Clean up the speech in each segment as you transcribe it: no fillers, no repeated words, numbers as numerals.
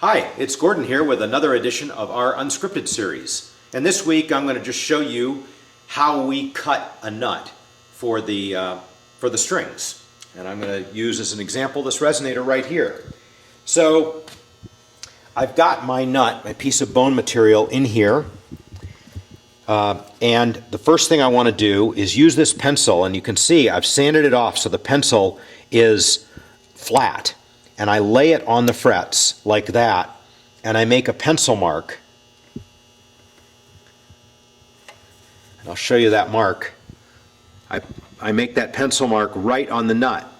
Hi, it's Gordon here with another edition of our Unscripted Series. And this week I'm going to just show you how we cut a nut for the strings. And I'm going to use as an example this resonator right here. So I've got my nut, my piece of bone material in here. And the first thing I want to do is use this pencil, and you can see I've sanded it off so the pencil is flat. And I lay it on the frets like that, and I make a pencil mark. And I'll show you that mark. I make that pencil mark right on the nut.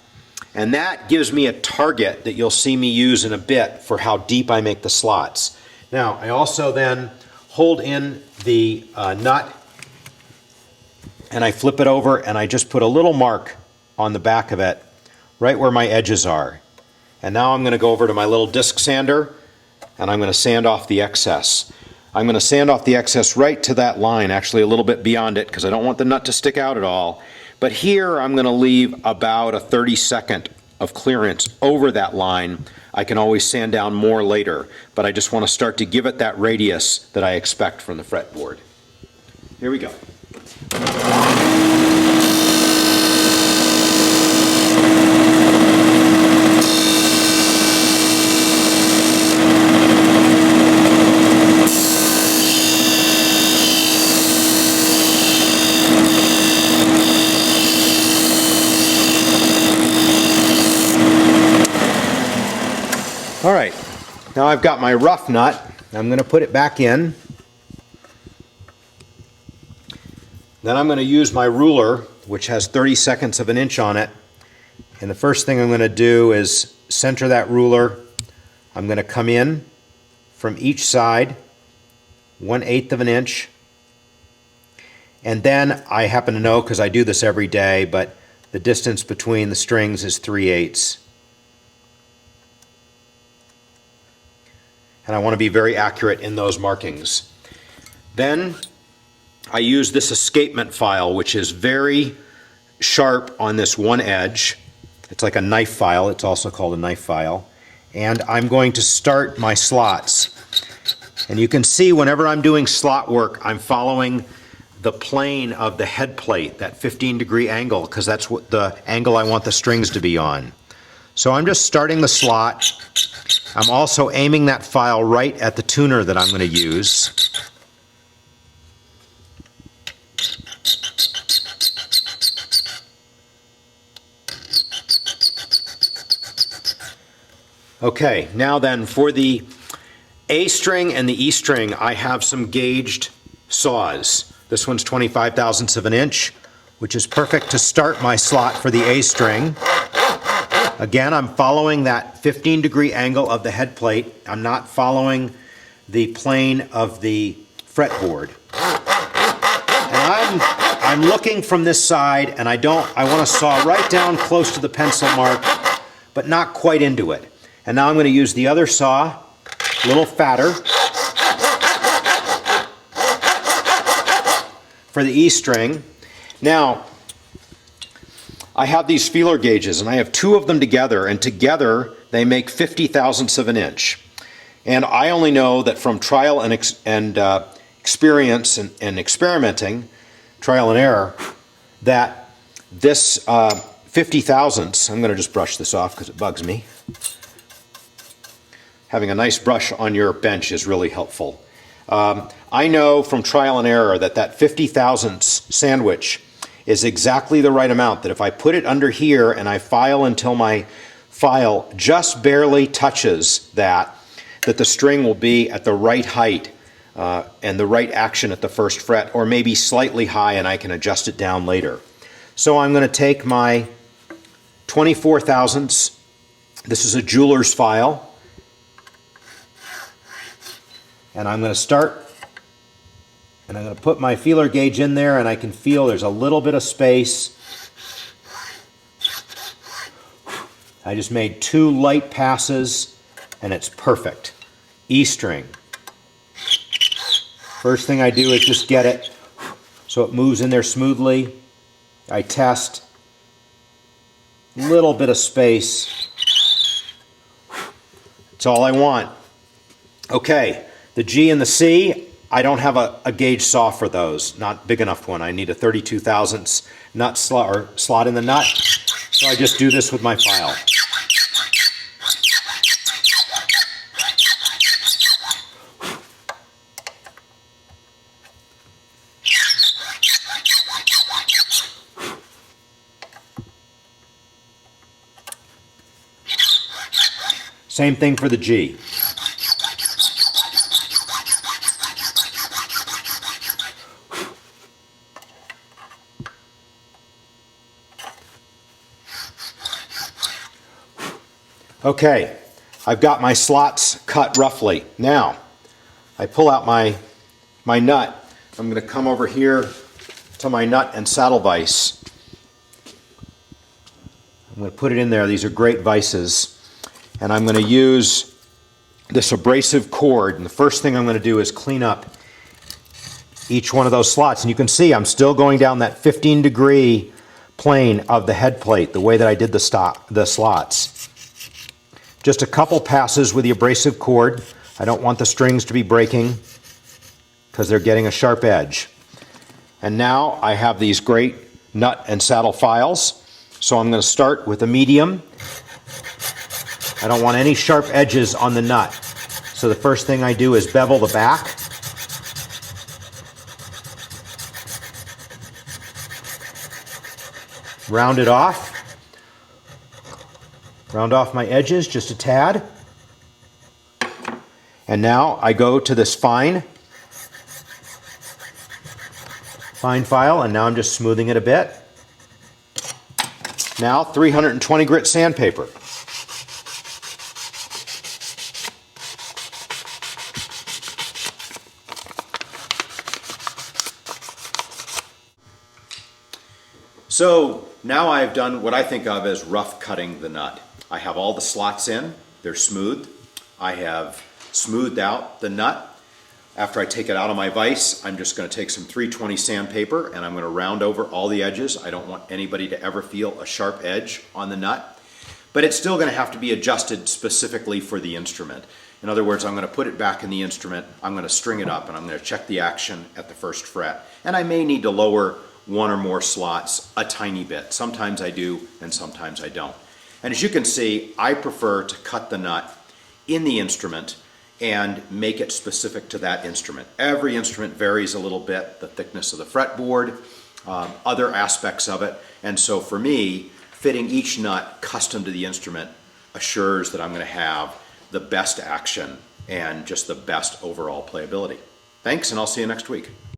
And that gives me a target that you'll see me use in a bit for how deep I make the slots. Now, I also then hold in the nut, and I flip it over, and I just put a little mark on the back of it, right where my edges are. And now I'm going to go over to my little disc sander, and I'm going to sand off the excess. I'm going to sand off the excess right to that line, actually a little bit beyond it, because I don't want the nut to stick out at all. But here I'm going to leave about a 30-second of clearance over that line. I can always sand down more later, but I just want to start to give it that radius that I expect from the fretboard. Here we go. All right, now I've got my rough nut. I'm going to put it back in. Then I'm going to use my ruler, which has 30 seconds of an inch on it. And the first thing I'm going to do is center that ruler. I'm going to come in from each side, 1/8 of an inch. And then I happen to know, because I do this every day, but the distance between the strings is 3/8. And I want to be very accurate in those markings. Then I use this escapement file, which is very sharp on this one edge. It's like a knife file. It's also called a knife file. And I'm going to start my slots. And you can see whenever I'm doing slot work, I'm following the plane of the head plate, that 15-degree angle, because that's what the angle I want the strings to be on. So I'm just starting the slot. I'm also aiming that file right at the tuner that I'm going to use. Okay, now then for the A string and the E string, I have some gauged saws. This one's 25 thousandths of an inch, which is perfect to start my slot for the A string. Again, I'm following that 15-degree angle of the head plate. I'm not following the plane of the fretboard. And I'm looking from this side, and I want to saw right down close to the pencil mark, but not quite into it. And now I'm going to use the other saw, a little fatter, for the E string. Now, I have these feeler gauges, and I have two of them together, and together they make 50 thousandths of an inch. And I only know that from trial and experience and experimenting, trial and error, that this 50 thousandths, I'm going to just brush this off because it bugs me. Having a nice brush on your bench is really helpful. I know from trial and error that that 50 thousandths sandwich is exactly the right amount, that if I put it under here and I file until my file just barely touches that the string will be at the right height and the right action at the first fret, or maybe slightly high, and I can adjust it down later. So I'm going to take my 24 thousandths, this is a jeweler's file, and I'm going to start. And I'm going to put my feeler gauge in there, and I can feel there's a little bit of space. I just made 2 light passes, and it's perfect. E string. First thing I do is just get it so it moves in there smoothly. I test. Little bit of space. That's all I want. Okay, the G and the C, I don't have a gauge saw for those, not big enough one. I need a 32 thousandths nut slot in the nut, so I just do this with my file. Same thing for the G. Okay, I've got my slots cut roughly. Now, I pull out my nut. I'm going to come over here to my nut and saddle vise. I'm going to put it in there. These are great vices. And I'm going to use this abrasive cord. And the first thing I'm going to do is clean up each one of those slots. And you can see I'm still going down that 15-degree plane of the head plate, the way that I did the slots. Just a couple passes with the abrasive cord. I don't want the strings to be breaking because they're getting a sharp edge. And now I have these great nut and saddle files. So I'm going to start with a medium. I don't want any sharp edges on the nut. So the first thing I do is bevel the back. Round it off. Round off my edges just a tad. And now I go to this fine file, and now I'm just smoothing it a bit. Now 320 grit sandpaper. So now I've done what I think of as rough cutting the nut. I have all the slots in, they're smooth. I have smoothed out the nut. After I take it out of my vise, I'm just going to take some 320 sandpaper and I'm going to round over all the edges. I don't want anybody to ever feel a sharp edge on the nut, but it's still going to have to be adjusted specifically for the instrument. In other words, I'm going to put it back in the instrument, I'm going to string it up, and I'm going to check the action at the first fret. And I may need to lower one or more slots a tiny bit. Sometimes I do and sometimes I don't. And as you can see, I prefer to cut the nut in the instrument and make it specific to that instrument. Every instrument varies a little bit, the thickness of the fretboard, other aspects of it. And so for me, fitting each nut custom to the instrument assures that I'm going to have the best action and just the best overall playability. Thanks, and I'll see you next week.